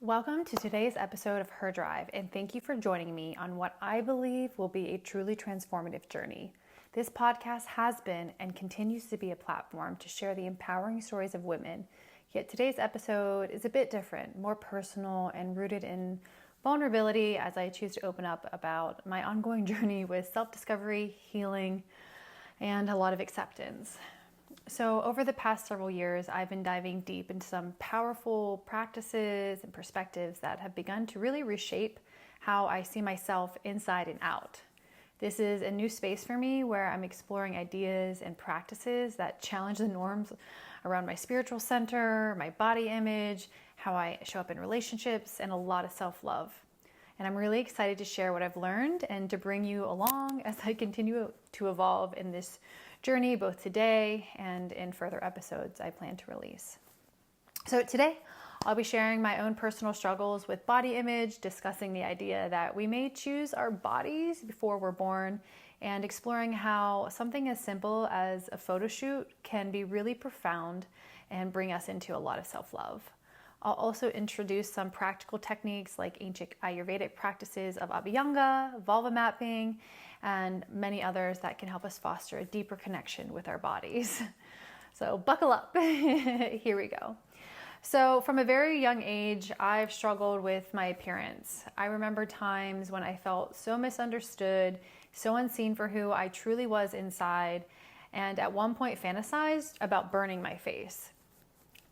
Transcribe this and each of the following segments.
Welcome to today's episode of Her Drive, and thank you for joining me on what I believe will be a truly transformative journey. This podcast has been and continues to be a platform to share the empowering stories of women, yet today's episode is a bit different, more personal and rooted in vulnerability as I choose to open up about my ongoing journey with self-discovery, healing, and a lot of acceptance. So over the past several years, I've been diving deep into some powerful practices and perspectives that have begun to really reshape how I see myself inside and out. This is a new space for me where I'm exploring ideas and practices that challenge the norms around my spiritual center, my body image, how I show up in relationships, and a lot of self-love. And I'm really excited to share what I've learned and to bring you along as I continue to evolve in this journey, both today and in further episodes I plan to release. So today, I'll be sharing my own personal struggles with body image, discussing the idea that we may choose our bodies before we're born, and exploring how something as simple as a photoshoot can be really profound and bring us into a lot of self-love. I'll also introduce some practical techniques like ancient Ayurvedic practices of Abhyanga, Volva Mapping, and many others that can help us foster a deeper connection with our bodies. So buckle up, here we go. So from a very young age, I've struggled with my appearance. I remember times when I felt so misunderstood, so unseen for who I truly was inside, and at one point fantasized about burning my face.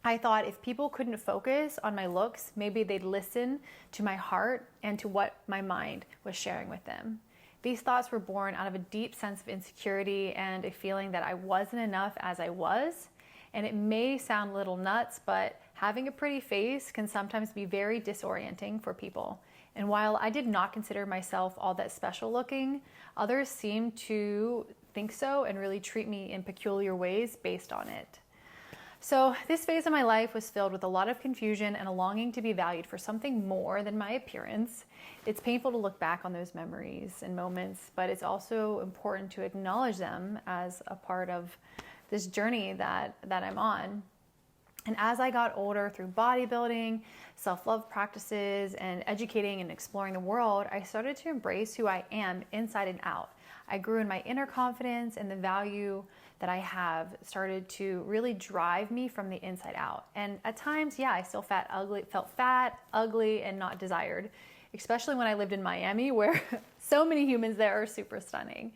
I thought if people couldn't focus on my looks, maybe they'd listen to my heart and to what my mind was sharing with them. These thoughts were born out of a deep sense of insecurity and a feeling that I wasn't enough as I was. And it may sound a little nuts, but having a pretty face can sometimes be very disorienting for people. And while I did not consider myself all that special looking, others seemed to think so and really treat me in peculiar ways based on it. So this phase of my life was filled with a lot of confusion and a longing to be valued for something more than my appearance. It's painful to look back on those memories and moments, but it's also important to acknowledge them as a part of this journey that I'm on. And as I got older through bodybuilding, self-love practices, and educating and exploring the world, I started to embrace who I am inside and out. I grew in my inner confidence, and the value that I have started to really drive me from the inside out. And at times, I still felt fat, ugly, and not desired, especially when I lived in Miami, where so many humans there are super stunning.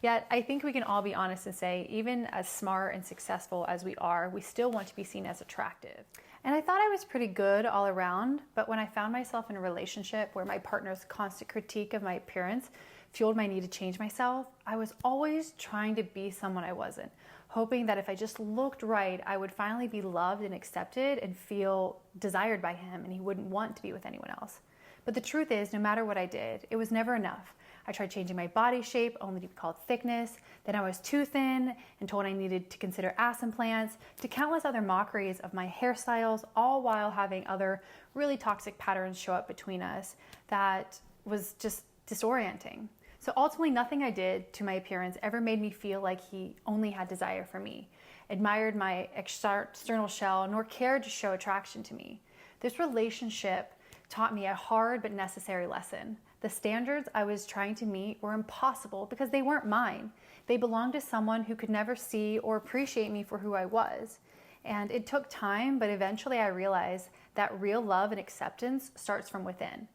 Yet I think we can all be honest and say, even as smart and successful as we are, we still want to be seen as attractive. And I thought I was pretty good all around, but when I found myself in a relationship where my partner's constant critique of my appearance fueled my need to change myself, I was always trying to be someone I wasn't, hoping that if I just looked right, I would finally be loved and accepted and feel desired by him, and he wouldn't want to be with anyone else. But the truth is, no matter what I did, it was never enough. I tried changing my body shape, only to be called thickness. Then I was too thin and told I needed to consider ass implants, to countless other mockeries of my hairstyles, all while having other really toxic patterns show up between us that was just disorienting. So ultimately, nothing I did to my appearance ever made me feel like he only had desire for me, admired my external shell, nor cared to show attraction to me. This relationship taught me a hard but necessary lesson. The standards I was trying to meet were impossible because they weren't mine. They belonged to someone who could never see or appreciate me for who I was. And it took time, but eventually I realized that real love and acceptance starts from within.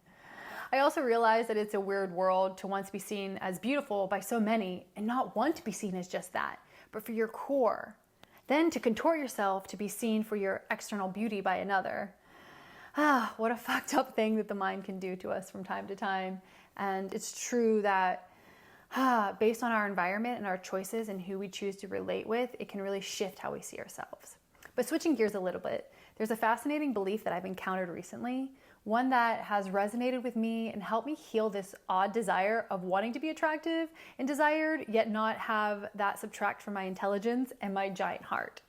I also realized that it's a weird world to want to be seen as beautiful by so many and not want to be seen as just that, but for your core. Then to contort yourself to be seen for your external beauty by another. What a fucked up thing that the mind can do to us from time to time. And it's true that based on our environment and our choices and who we choose to relate with, it can really shift how we see ourselves. But switching gears a little bit, there's a fascinating belief that I've encountered recently, one that has resonated with me and helped me heal this odd desire of wanting to be attractive and desired, yet not have that subtract from my intelligence and my giant heart.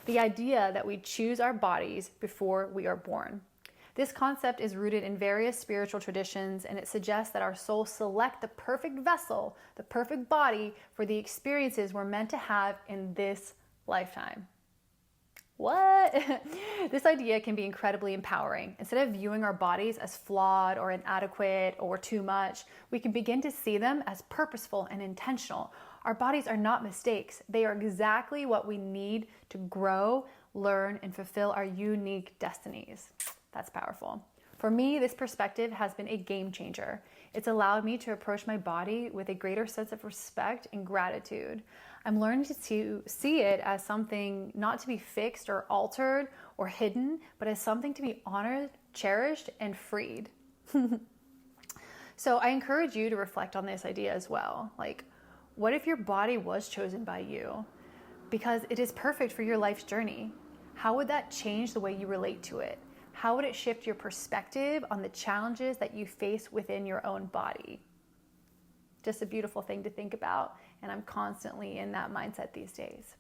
The idea that we choose our bodies before we are born. This concept is rooted in various spiritual traditions, and it suggests that our souls select the perfect vessel, the perfect body for the experiences we're meant to have in this lifetime. What? This idea can be incredibly empowering. Instead of viewing our bodies as flawed or inadequate or too much, we can begin to see them as purposeful and intentional. Our bodies are not mistakes. They are exactly what we need to grow, learn, and fulfill our unique destinies. That's powerful. For me, this perspective has been a game changer. It's allowed me to approach my body with a greater sense of respect and gratitude. I'm learning to see it as something not to be fixed or altered or hidden, but as something to be honored, cherished, and freed. So I encourage you to reflect on this idea as well. Like, what if your body was chosen by you? Because it is perfect for your life's journey. How would that change the way you relate to it? How would it shift your perspective on the challenges that you face within your own body? Just a beautiful thing to think about, and I'm constantly in that mindset these days.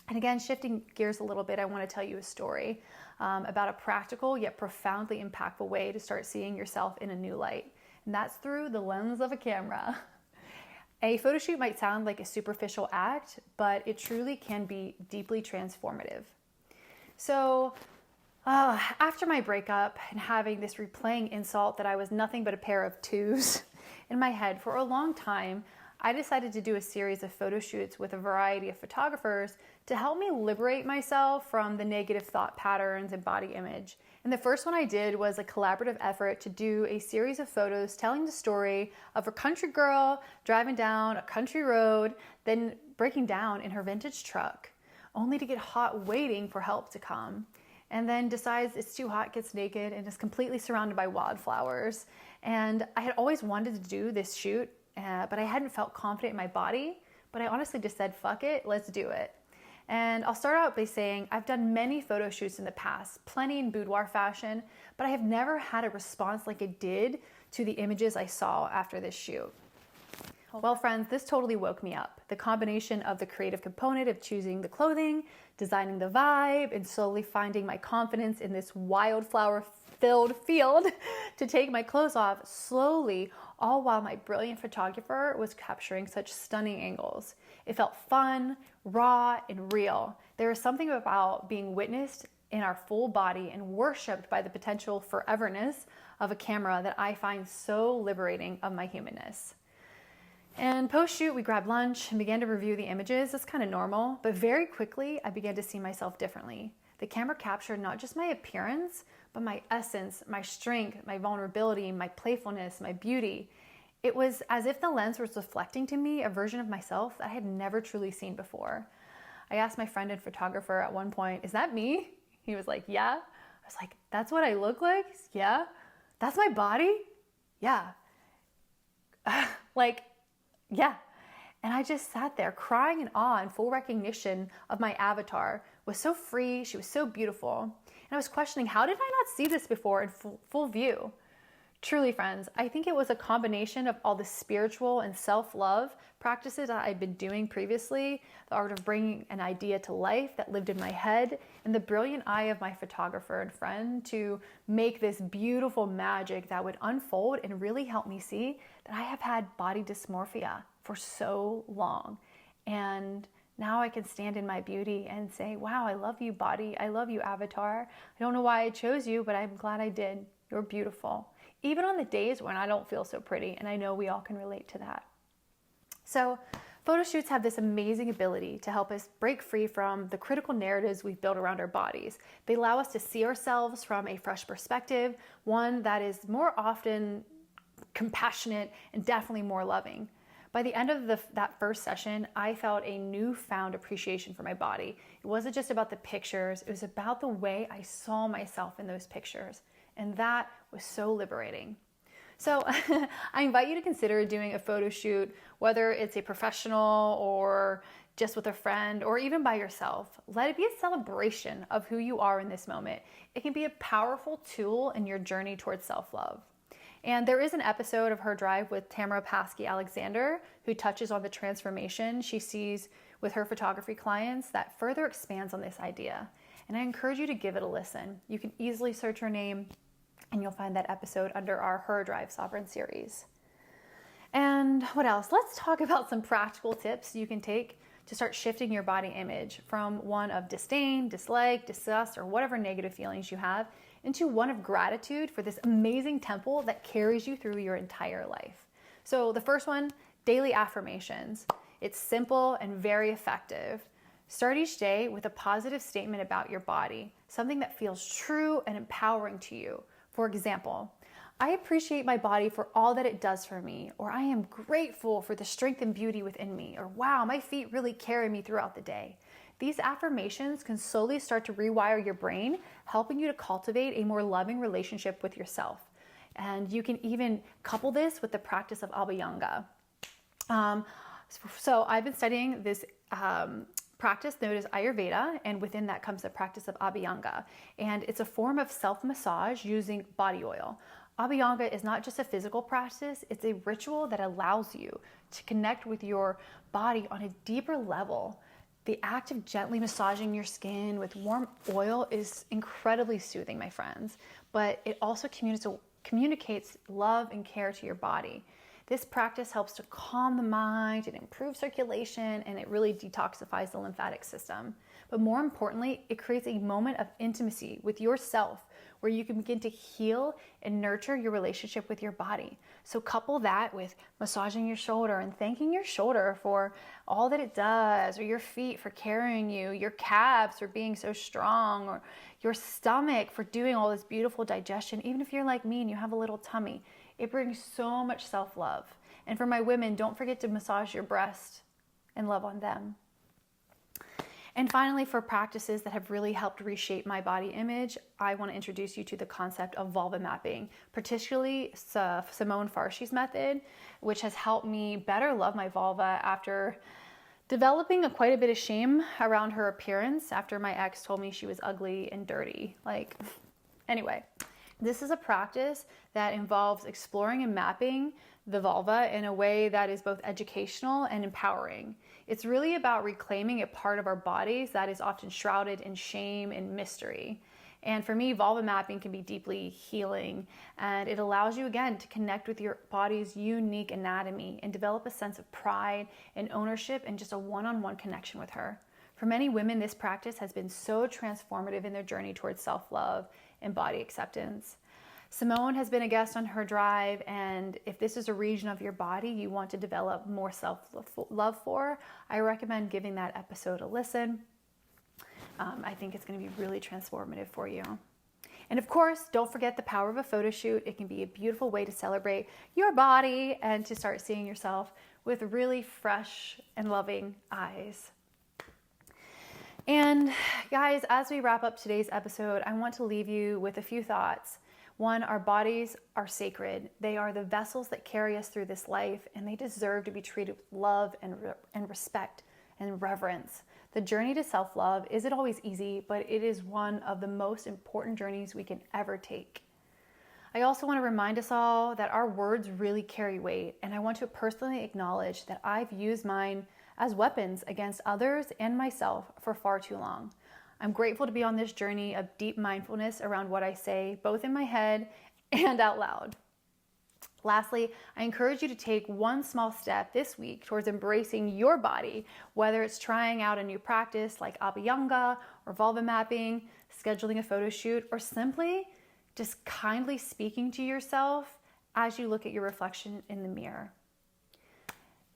And again, shifting gears a little bit, I want to tell you a story about a practical yet profoundly impactful way to start seeing yourself in a new light, and that's through the lens of a camera. A photo shoot might sound like a superficial act, but it truly can be deeply transformative. So, after my breakup and having this replaying insult that I was nothing but a pair of twos in my head for a long time, I decided to do a series of photo shoots with a variety of photographers to help me liberate myself from the negative thought patterns and body image. And the first one I did was a collaborative effort to do a series of photos telling the story of a country girl driving down a country road, then breaking down in her vintage truck, only to get hot waiting for help to come. And then decides it's too hot, gets naked, and is completely surrounded by wildflowers. And I had always wanted to do this shoot, but I hadn't felt confident in my body. But I honestly just said, fuck it, let's do it. And I'll start out by saying I've done many photo shoots in the past, plenty in boudoir fashion, but I have never had a response like it did to the images I saw after this shoot. Well, friends, this totally woke me up. The combination of the creative component of choosing the clothing, designing the vibe, and slowly finding my confidence in this wildflower-filled field to take my clothes off slowly, all while my brilliant photographer was capturing such stunning angles. It felt fun, raw, and real. There is something about being witnessed in our full body and worshipped by the potential foreverness of a camera that I find so liberating of my humanness. And post-shoot, we grabbed lunch and began to review the images. It's kind of normal, but very quickly, I began to see myself differently. The camera captured not just my appearance, but my essence, my strength, my vulnerability, my playfulness, my beauty. It was as if the lens was reflecting to me a version of myself that I had never truly seen before. I asked my friend and photographer at one point, "Is that me?" He was like, "Yeah." I was like, "That's what I look like?" "Yeah." "That's my body?" "Yeah." Yeah. And I just sat there crying in awe and full recognition of my avatar. Was so free, she was so beautiful. And I was questioning, how did I not see this before in full view? Truly, friends, I think it was a combination of all the spiritual and self-love practices that I'd been doing previously, the art of bringing an idea to life that lived in my head, and the brilliant eye of my photographer and friend to make this beautiful magic that would unfold and really help me see that I have had body dysmorphia for so long. And now I can stand in my beauty and say, wow, I love you, body. I love you, avatar. I don't know why I chose you, but I'm glad I did. You're beautiful. Even on the days when I don't feel so pretty, and I know we all can relate to that. So photo shoots have this amazing ability to help us break free from the critical narratives we've built around our bodies. They allow us to see ourselves from a fresh perspective, one that is more often compassionate and definitely more loving. By the end of that first session, I felt a newfound appreciation for my body. It wasn't just about the pictures, it was about the way I saw myself in those pictures. And that was so liberating. So I invite you to consider doing a photo shoot, whether it's a professional or just with a friend or even by yourself. Let it be a celebration of who you are in this moment. It can be a powerful tool in your journey towards self-love. And there is an episode of Her Drive with Tamara Paskey-Alexander who touches on the transformation she sees with her photography clients that further expands on this idea. And I encourage you to give it a listen. You can easily search her name and you'll find that episode under our Her Drive Sovereign series. And what else? Let's talk about some practical tips you can take to start shifting your body image from one of disdain, dislike, disgust, or whatever negative feelings you have into one of gratitude for this amazing temple that carries you through your entire life. So the first one, daily affirmations. It's simple and very effective. Start each day with a positive statement about your body, something that feels true and empowering to you. For example, I appreciate my body for all that it does for me, or I am grateful for the strength and beauty within me, or wow, my feet really carry me throughout the day. These affirmations can slowly start to rewire your brain, helping you to cultivate a more loving relationship with yourself. And you can even couple this with the practice of Abhyanga. So I've been studying this practice known as Ayurveda, and within that comes the practice of Abhyanga. And it's a form of self-massage using body oil. Abhyanga is not just a physical practice, it's a ritual that allows you to connect with your body on a deeper level. The act of gently massaging your skin with warm oil is incredibly soothing, my friends, but it also communicates love and care to your body. This practice helps to calm the mind and improve circulation, and it really detoxifies the lymphatic system. But more importantly, it creates a moment of intimacy with yourself where you can begin to heal and nurture your relationship with your body. So couple that with massaging your shoulder and thanking your shoulder for all that it does, or your feet for carrying you, your calves for being so strong, or your stomach for doing all this beautiful digestion. Even if you're like me and you have a little tummy, it brings so much self-love. And for my women, don't forget to massage your breast and love on them. And finally, for practices that have really helped reshape my body image, I want to introduce you to the concept of vulva mapping, particularly Simone Farshey's method, which has helped me better love my vulva after developing quite a bit of shame around her appearance after my ex told me she was ugly and dirty. Anyway, this is a practice that involves exploring and mapping the vulva in a way that is both educational and empowering. It's really about reclaiming a part of our bodies that is often shrouded in shame and mystery. And for me, vulva mapping can be deeply healing, and it allows you again to connect with your body's unique anatomy and develop a sense of pride and ownership and just a one-on-one connection with her. For many women, this practice has been so transformative in their journey towards self-love and body acceptance. Simone has been a guest on Her Drive, and if this is a region of your body you want to develop more self-love for, I recommend giving that episode a listen. I think it's going to be really transformative for you. And of course, don't forget the power of a photo shoot. It can be a beautiful way to celebrate your body and to start seeing yourself with really fresh and loving eyes. And guys, as we wrap up today's episode, I want to leave you with a few thoughts. One, our bodies are sacred. They are the vessels that carry us through this life, and they deserve to be treated with love and respect and reverence. The journey to self-love isn't always easy, but it is one of the most important journeys we can ever take. I also want to remind us all that our words really carry weight, and I want to personally acknowledge that I've used mine as weapons against others and myself for far too long. I'm grateful to be on this journey of deep mindfulness around what I say, both in my head and out loud. Lastly, I encourage you to take one small step this week towards embracing your body, whether it's trying out a new practice like Abhyanga or vulva mapping, scheduling a photo shoot, or simply just kindly speaking to yourself as you look at your reflection in the mirror.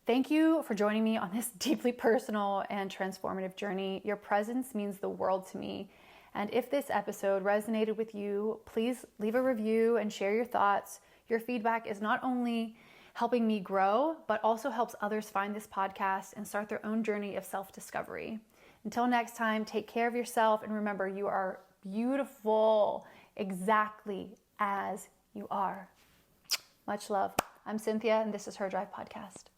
Thank you for joining me on this deeply personal and transformative journey. Your presence means the world to me. And if this episode resonated with you, please leave a review and share your thoughts. Your feedback is not only helping me grow, but also helps others find this podcast and start their own journey of self-discovery. Until next time, take care of yourself and remember you are beautiful exactly as you are. Much love. I'm Cynthia, and this is Her Drive Podcast.